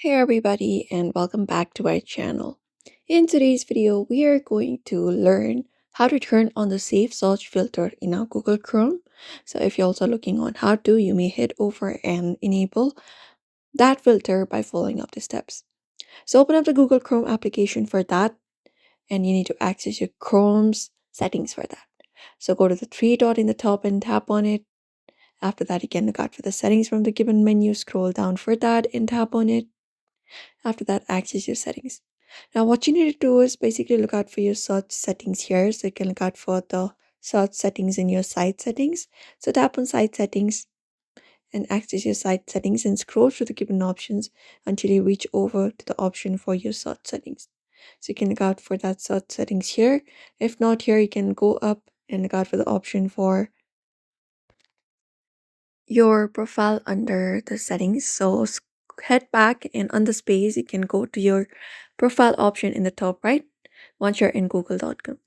Hey everybody and welcome back to our channel. In today's video, we are going to learn how to turn on the safe search filter in our Google Chrome. So if you're also looking on how to, you may head over and enable that filter by following up the steps. So open up the Google Chrome application for that and you need to access your Chrome's settings for that. So go to the three dot in the top and tap on it. After that, you can look out for the settings from the given menu, scroll down for that and tap on it. After that, access your settings. Now, what you need to do is basically look out for your search settings here. So you can look out for the search settings in your site settings. So tap on site settings and access your site settings and scroll through the given options until you reach over to the option for your search settings. So you can look out for that search settings here. If not here, you can go up and look out for the option for your profile under the settings. So head back and on the space, you can go to your profile option in the top right once you're in google.com.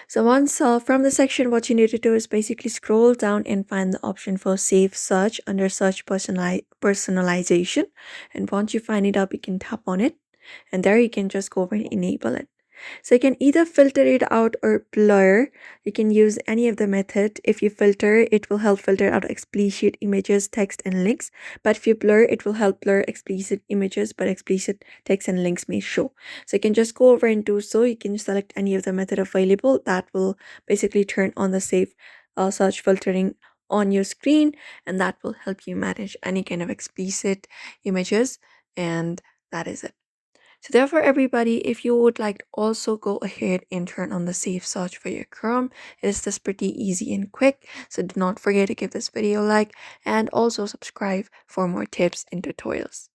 So once from the section, what you need to do is basically scroll down and find the option for safe search under search personalization. And once you find it up, you can tap on it and there you can just go over and enable it. So you can either filter it out or blur. You can use any of the method. If you filter, it will help filter out explicit images, text, and links. But if you blur, it will help blur explicit images, but explicit text and links may show. So you can just go over and do so. You can select any of the method available. That will basically turn on the safe search filtering on your screen, and that will help you manage any kind of explicit images. And that is it. So therefore, everybody, if you would like to also go ahead and turn on the safe search for your Chrome, it is just pretty easy and quick. So do not forget to give this video a like and also subscribe for more tips and tutorials.